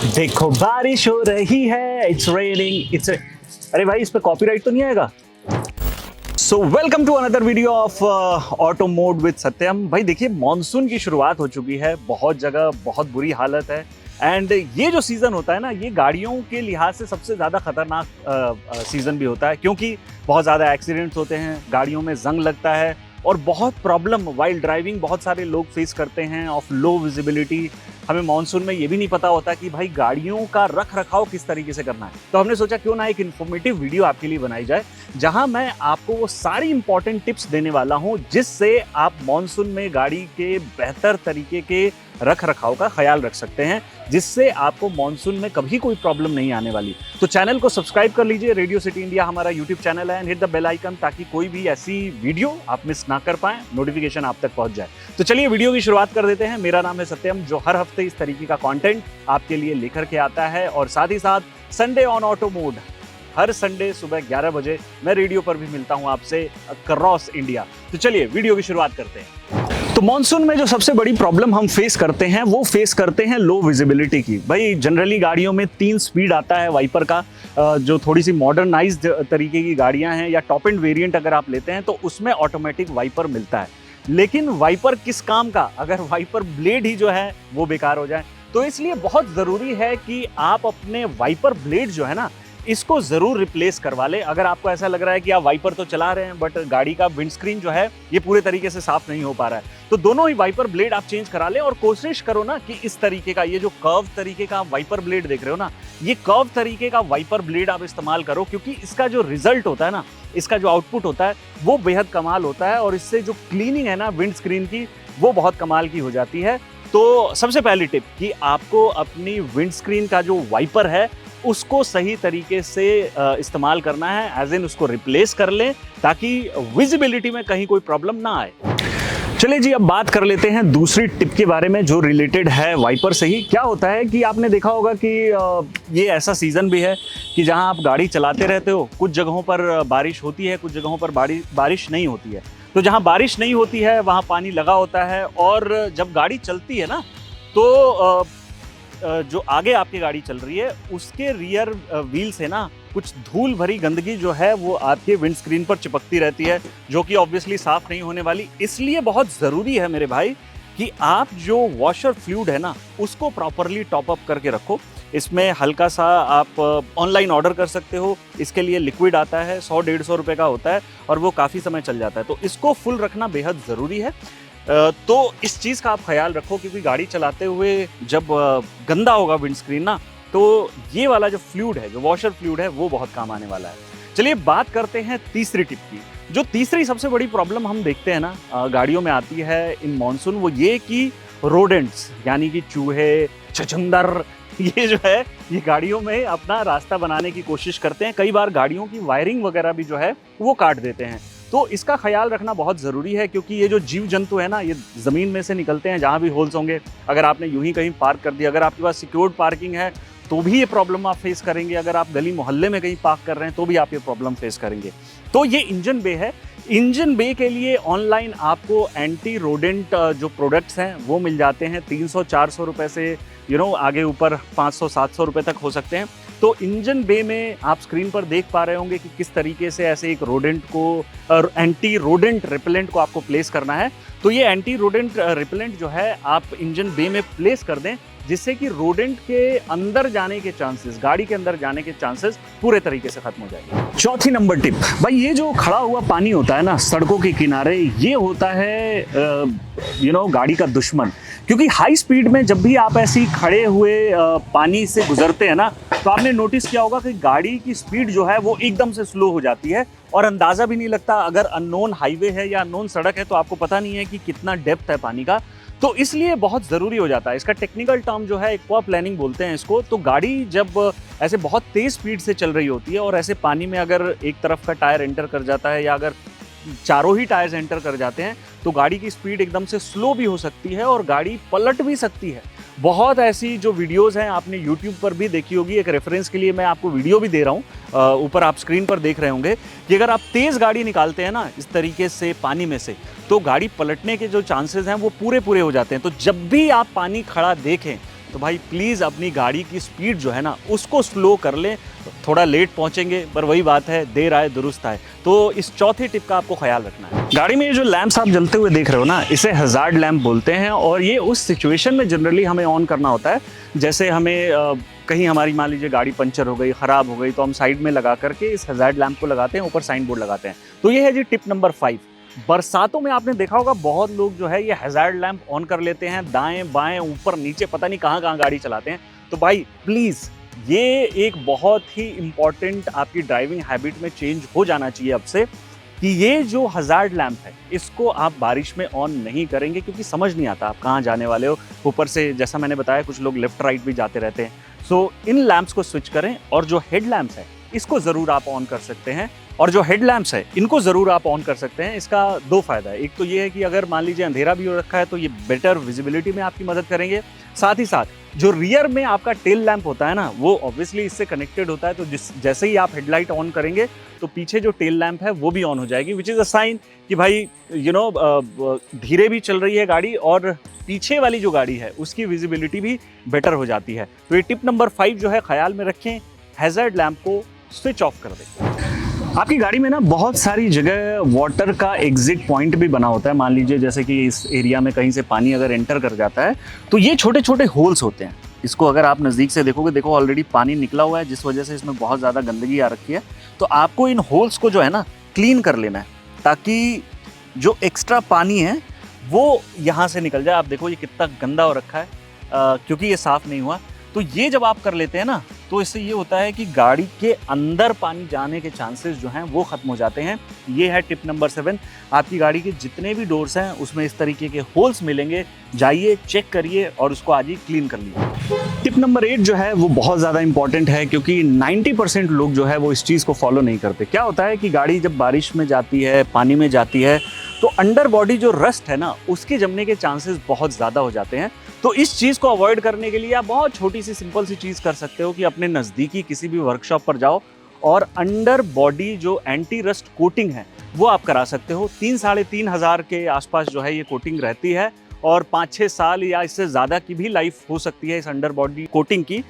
देखो बारिश हो रही है, इट्स रेनिंग, इट्स अरे भाई इस पे कॉपीराइट तो नहीं आएगा? So welcome to another video of auto mode with Satyam. भाई देखिए मॉनसून की शुरुआत हो चुकी है, बहुत जगह बहुत बुरी हालत है। एंड ये जो सीज़न होता है ना, ये गाड़ियों के लिहाज से सबसे ज़्यादा खतरनाक सीज़न भी होता है, क्योंकि बहुत ज़्यादा एक्सीडेंट्स होते हैं, गाड़ियों में जंग लगता है और बहुत प्रॉब्लम वाइल ड्राइविंग बहुत सारे लोग फेस करते हैं ऑफ लो विजिबिलिटी। हमें मानसून में ये भी नहीं पता होता कि भाई गाड़ियों का रख रखाव किस तरीके से करना है। तो हमने सोचा क्यों ना एक इन्फॉर्मेटिव वीडियो आपके लिए बनाई जाए, जहां मैं आपको वो सारी इंपॉर्टेंट टिप्स देने वाला हूं जिससे आप मानसून में गाड़ी के बेहतर तरीके के रख रखाव का ख्याल रख सकते हैं, जिससे आपको मानसून में कभी कोई प्रॉब्लम नहीं आने वाली। तो चैनल को सब्सक्राइब कर लीजिए, रेडियो सिटी इंडिया हमारा यूट्यूब चैनल है, and hit the bell icon ताकि कोई भी ऐसी वीडियो आप मिस ना कर पाएं, नोटिफिकेशन आप तक पहुंच जाए। तो चलिए वीडियो की शुरुआत कर देते हैं। मेरा नाम है सत्यम, जो हर हफ्ते इस तरीके का कंटेंट आपके लिए लेकर के आता है, और साथ ही साथ Sunday on auto mode, her Sunday सुबह 11 बजे मैं रेडियो पर भी मिलता हूं आपसे अक्रॉस इंडिया। तो चलिए वीडियो की शुरुआत करते हैं। तो मॉनसून में जो सबसे बड़ी प्रॉब्लम हम फेस करते हैं वो फेस करते हैं लो विजिबिलिटी की। भाई जनरली गाड़ियों में 3 स्पीड आता है वाइपर का, जो थोड़ी सी मॉडर्नाइज्ड तरीके की गाड़ियां हैं या टॉप एंड वेरिएंट अगर आप लेते हैं तो उसमें ऑटोमेटिक वाइपर मिलता है। लेकिन वाइपर किस काम का, अगर वाइपर ब्लेड ही जो है वो बेकार हो जाए। तो इसलिए बहुत ज़रूरी है कि आप अपने वाइपर ब्लेड जो है ना, इसको ज़रूर रिप्लेस करवा लें। अगर आपको ऐसा लग रहा है कि आप वाइपर तो चला रहे हैं बट गाड़ी का विंडस्क्रीन जो है ये पूरे तरीके से साफ नहीं हो पा रहा है, तो दोनों ही वाइपर ब्लेड आप चेंज करा लें। और कोशिश करो ना कि इस तरीके का, ये जो कर्व तरीके का वाइपर ब्लेड देख रहे हो ना, ये कर्व तरीके का वाइपर ब्लेड आप इस्तेमाल करो, क्योंकि इसका जो रिजल्ट होता है ना, इसका जो आउटपुट होता है वो बेहद कमाल होता है, और इससे जो क्लीनिंग है ना विंडस्क्रीन की, वो बहुत कमाल की हो जाती है। तो सबसे पहली टिप कि आपको अपनी विंडस्क्रीन का जो वाइपर है उसको सही तरीके से इस्तेमाल करना है, एज इन उसको रिप्लेस कर लें ताकि विजिबिलिटी में कहीं कोई प्रॉब्लम ना आए। चलिए जी, अब बात कर लेते हैं दूसरी टिप के बारे में जो रिलेटेड है वाइपर से ही। क्या होता है कि आपने देखा होगा कि ये ऐसा सीज़न भी है कि जहां आप गाड़ी चलाते रहते हो, कुछ जगहों पर बारिश होती है, कुछ जगहों पर बारिश नहीं होती है। तो जहां बारिश नहीं होती है वहां पानी लगा होता है, और जब गाड़ी चलती है ना, तो जो आगे आपकी गाड़ी चल रही है उसके रियर व्हील से ना कुछ धूल भरी गंदगी जो है वो आपके विंडस्क्रीन पर चिपकती रहती है, जो कि ऑब्वियसली साफ नहीं होने वाली। इसलिए बहुत ज़रूरी है मेरे भाई कि आप जो वॉशर फ्लूइड है ना, उसको प्रॉपरली टॉप अप करके रखो। इसमें हल्का सा आप ऑनलाइन ऑर्डर कर सकते हो, इसके लिए लिक्विड आता है, 100-150 रुपये का होता है और वो काफ़ी समय चल जाता है। तो इसको फुल रखना बेहद ज़रूरी है। तो इस चीज़ का आप ख्याल रखो, क्योंकि गाड़ी चलाते हुए जब गंदा होगा विंडस्क्रीन ना, तो ये वाला जो फ्लूइड है, जो वॉशर फ्लूइड है, वो बहुत काम आने वाला है। चलिए बात करते हैं तीसरी टिप की। जो तीसरी सबसे बड़ी प्रॉब्लम हम देखते हैं ना गाड़ियों में आती है इन मॉनसून, वो ये कि रोडेंट्स यानी कि चूहे, छछूंदर, ये जो है ये गाड़ियों में अपना रास्ता बनाने की कोशिश करते हैं। कई बार गाड़ियों की वायरिंग वगैरह भी जो है वो काट देते हैं। तो इसका ख्याल रखना बहुत ज़रूरी है, क्योंकि ये जो जीव जंतु है ना, ये ज़मीन में से निकलते हैं जहाँ भी होल्स होंगे। अगर आपने यूं ही कहीं पार्क कर दिया, अगर आपके पास सिक्योर्ड पार्किंग है तो भी ये प्रॉब्लम आप फेस करेंगे। अगर आप गली मोहल्ले में कहीं पार्क कर रहे हैं तो भी आप ये प्रॉब्लम फेस करेंगे। तो ये इंजन बे है। इंजन बे के लिए ऑनलाइन आपको एंटी रोडेंट जो प्रोडक्ट्स हैं वो मिल जाते हैं, 300-400 रुपये से आगे ऊपर 500-700 रुपये तक हो सकते हैं। तो इंजन बे में आप स्क्रीन पर देख पा रहे होंगे कि किस तरीके से ऐसे एक रोडेंट को, एंटी रोडेंट रिपेलेंट को आपको प्लेस करना है। तो ये एंटी रोडेंट रिपेलेंट जो है आप इंजन बे में प्लेस कर दें, जिससे कि रोडेंट के अंदर जाने के चांसेस, गाड़ी के अंदर जाने के चांसेस पूरे तरीके से खत्म हो जाएंगे। चौथी नंबर टिप, भाई ये जो खड़ा हुआ पानी होता है ना सड़कों के किनारे, ये होता है गाड़ी का दुश्मन। क्योंकि हाई स्पीड में जब भी आप ऐसी खड़े हुए पानी से गुजरते हैं ना, तो आपने नोटिस किया होगा कि गाड़ी की स्पीड जो है वो एकदम से स्लो हो जाती है, और अंदाज़ा भी नहीं लगता। अगर अननोन हाईवे है या अननोन सड़क है तो आपको पता नहीं है कि कितना डेप्थ है पानी का। तो इसलिए बहुत ज़रूरी हो जाता है, इसका टेक्निकल टर्म जो है एक्वा प्लानिंग बोलते हैं इसको। तो गाड़ी जब ऐसे बहुत तेज़ स्पीड से चल रही होती है और ऐसे पानी में अगर एक तरफ का टायर एंटर कर जाता है या अगर चारों ही टायर्स एंटर कर जाते हैं, तो गाड़ी की स्पीड एकदम से स्लो भी हो सकती है और गाड़ी पलट भी सकती है। बहुत ऐसी जो वीडियोस हैं आपने YouTube पर भी देखी होगी, एक रेफरेंस के लिए मैं आपको वीडियो भी दे रहा हूँ, ऊपर आप स्क्रीन पर देख रहे होंगे कि अगर आप तेज़ गाड़ी निकालते हैं ना इस तरीके से पानी में से, तो गाड़ी पलटने के जो चांसेस हैं वो पूरे हो जाते हैं। तो जब भी आप पानी खड़ा देखें तो भाई प्लीज़ अपनी गाड़ी की स्पीड जो है ना उसको स्लो कर लें। थोड़ा लेट पहुंचेंगे पर वही बात है, देर आए दुरुस्त आए। तो इस चौथे टिप का आपको ख्याल रखना है। गाड़ी में ये जो लैंप्स आप जलते हुए देख रहे हो ना, इसे हज़ार्ड लैंप बोलते हैं और ये उस सिचुएशन में जनरली हमें ऑन करना होता है जैसे हमें कहीं हमारी मान लीजिए गाड़ी पंचर हो गई, ख़राब हो गई, तो हम साइड में लगा करके इस हज़ार्ड लैंप को लगाते हैं, ऊपर साइन बोर्ड लगाते हैं। तो ये है जी टिप नंबर 5। बरसातों में आपने देखा होगा बहुत लोग जो है ये हज़ार्ड लैंप ऑन कर लेते हैं, दाएं बाएं ऊपर नीचे पता नहीं कहाँ कहाँ गाड़ी चलाते हैं। तो भाई प्लीज़ ये एक बहुत ही इम्पॉर्टेंट आपकी ड्राइविंग हैबिट में चेंज हो जाना चाहिए अब से कि ये जो हज़ार्ड लैंप है इसको आप बारिश में ऑन नहीं करेंगे, क्योंकि समझ नहीं आता आप कहाँ जाने वाले हो। ऊपर से जैसा मैंने बताया कुछ लोग लेफ्ट राइट भी जाते रहते हैं। सो इन लैंप्स को स्विच करें और जो हेड लैंप्स है इसको ज़रूर आप ऑन कर सकते हैं। और जो हेड लैंप्स है इनको ज़रूर आप ऑन कर सकते हैं। इसका 2 फ़ायदा है। एक तो ये है कि अगर मान लीजिए अंधेरा भी हो रखा है तो ये बेटर विजिबिलिटी में आपकी मदद करेंगे। साथ ही साथ जो रियर में आपका टेल लैंप होता है ना, वो ऑब्वियसली इससे कनेक्टेड होता है। तो जैसे ही आप हेडलाइट ऑन करेंगे तो पीछे जो टेल लैंप है वो भी ऑन हो जाएगी, विच इज़ अ साइन कि भाई धीरे भी चल रही है गाड़ी और पीछे वाली जो गाड़ी है उसकी विजिबिलिटी भी बेटर हो जाती है। तो ये टिप नंबर 5 जो है ख्याल में रखें, हैज़ार्ड लैंप को स्विच ऑफ कर दें। आपकी गाड़ी में ना बहुत सारी जगह वाटर का एग्जिट पॉइंट भी बना होता है। मान लीजिए जैसे कि इस एरिया में कहीं से पानी अगर एंटर कर जाता है तो ये छोटे छोटे होल्स होते हैं। इसको अगर आप नज़दीक से देखोगे, देखो ऑलरेडी पानी निकला हुआ है जिस वजह से इसमें बहुत ज़्यादा गंदगी आ रखी है। तो आपको इन होल्स को जो है ना क्लीन कर लेना है ताकि जो एक्स्ट्रा पानी है वो यहाँ से निकल जाए। आप देखो ये कितना गंदा हो रखा है क्योंकि ये साफ़ नहीं हुआ। तो ये जब आप कर लेते हैं ना तो इससे ये होता है कि गाड़ी के अंदर पानी जाने के चांसेस जो हैं वो ख़त्म हो जाते हैं। ये है टिप नंबर 7। आपकी गाड़ी के जितने भी डोर्स हैं उसमें इस तरीके के होल्स मिलेंगे, जाइए चेक करिए और उसको आज ही क्लीन कर लीजिए। टिप नंबर 8 जो है वो बहुत ज़्यादा इंपॉर्टेंट है क्योंकि 90% लोग जो है वो इस चीज़ को फॉलो नहीं करते। क्या होता है कि गाड़ी जब बारिश में जाती है, पानी में जाती है, तो अंडर बॉडी जो रस्ट है ना उसके जमने के चांसेस बहुत ज़्यादा हो जाते हैं। तो इस चीज़ को अवॉइड करने के लिए आप बहुत छोटी सी सिंपल सी चीज़ कर सकते हो कि अपने नज़दीकी किसी भी वर्कशॉप पर जाओ और अंडर बॉडी जो एंटी रस्ट कोटिंग है वो आप करा सकते हो। 3-3.5 हज़ार के आसपास जो है ये कोटिंग रहती है और 5-6 साल या इससे ज़्यादा की भी लाइफ हो सकती है इस अंडर बॉडी कोटिंग की।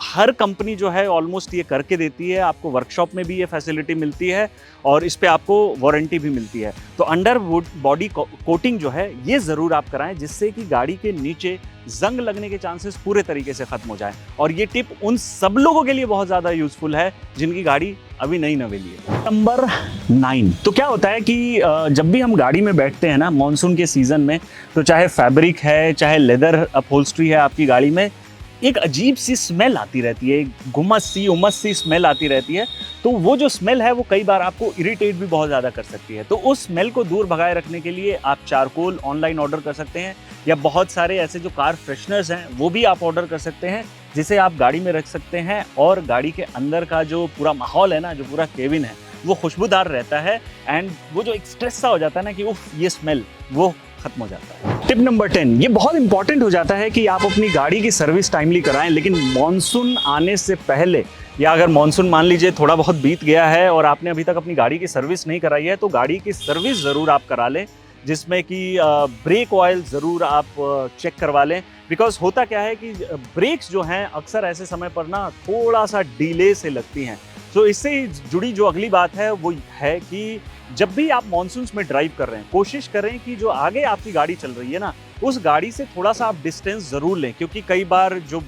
हर कंपनी जो है ऑलमोस्ट ये करके देती है। आपको वर्कशॉप में भी ये फैसिलिटी मिलती है और इस पे आपको वारंटी भी मिलती है। तो अंडर बॉडी कोटिंग जो है ये ज़रूर आप कराएं जिससे कि गाड़ी के नीचे जंग लगने के चांसेस पूरे तरीके से ख़त्म हो जाए। और ये टिप उन सब लोगों के लिए बहुत ज़्यादा यूज़फुल है जिनकी गाड़ी अभी नई नवेली है। नंबर 9, तो क्या होता है कि जब भी हम गाड़ी में बैठते हैं ना मानसून के सीज़न में, तो चाहे फैब्रिक है चाहे लेदर अपहोल्स्ट्री है आपकी गाड़ी में, एक अजीब सी स्मेल आती रहती है, घुमस सी स्मेल आती रहती है। तो वो जो स्मेल है वो कई बार आपको इरिटेट भी बहुत ज़्यादा कर सकती है। तो उस स्मेल को दूर भगाए रखने के लिए आप चारकोल ऑनलाइन ऑर्डर कर सकते हैं या बहुत सारे ऐसे जो कार फ्रेशनर्स हैं वो भी आप ऑर्डर कर सकते हैं जिसे आप गाड़ी में रख सकते हैं और गाड़ी के अंदर का जो पूरा माहौल है ना, जो पूरा केबिन है वो खुशबूदार रहता है एंड वो जो एक स्ट्रेस सा हो जाता है ना कि उफ ये स्मेल, वो खत्म हो जाता है। टिप नंबर 10, ये बहुत इंपॉर्टेंट हो जाता है कि आप अपनी गाड़ी की सर्विस टाइमली कराएं, लेकिन मॉनसून आने से पहले या अगर मॉनसून मान लीजिए थोड़ा बहुत बीत गया है और आपने अभी तक अपनी गाड़ी की सर्विस नहीं कराई है तो गाड़ी की सर्विस ज़रूर आप करा लें, जिसमें कि ब्रेक ऑयल ज़रूर आप चेक करवा लें। बिकॉज होता क्या है कि ब्रेक्स जो हैं अक्सर ऐसे समय पर ना थोड़ा सा डिले से लगती हैं। तो इससे जुड़ी जो अगली बात है वो है कि जब भी आप मॉनसून्स में ड्राइव कर रहे हैं कोशिश करें कि जो आगे आपकी गाड़ी चल रही है ना उस गाड़ी से थोड़ा सा आप डिस्टेंस ज़रूर लें, क्योंकि कई बार जो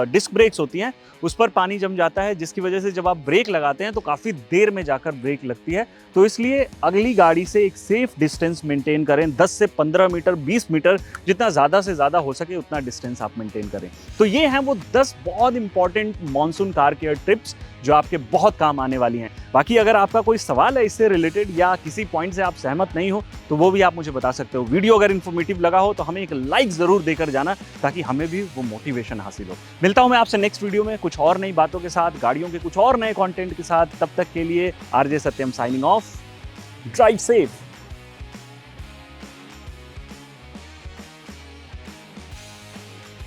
डिस्क ब्रेक्स होती हैं उस पर पानी जम जाता है जिसकी वजह से जब आप ब्रेक लगाते हैं तो काफ़ी देर में जाकर ब्रेक लगती है। तो इसलिए अगली गाड़ी से एक सेफ डिस्टेंस मेंटेन करें, 10 से 15 मीटर 20 मीटर जितना ज़्यादा से ज़्यादा हो सके उतना डिस्टेंस आप मेंटेन करें। तो ये हैं वो 10 बहुत important monsoon car care tips जो आपके बहुत काम आने वाली हैं। बाकी अगर आपका कोई सवाल है इससे रिलेटेड या किसी पॉइंट से आप सहमत नहीं हो तो वो भी आप मुझे बता सकते हो। वीडियो अगर इन्फॉर्मेटिव लगा हो तो हमें एक लाइक ज़रूर देकर जाना ताकि हमें भी वो मोटिवेशन हासिल हो। मिलता हूँ मैं आपसे नेक्स्ट वीडियो में कुछ और नई बातों के साथ, गाड़ियों के कुछ और नए कंटेंट के साथ। तब तक के लिए आरजे सत्यम साइनिंग ऑफ। Drive safe.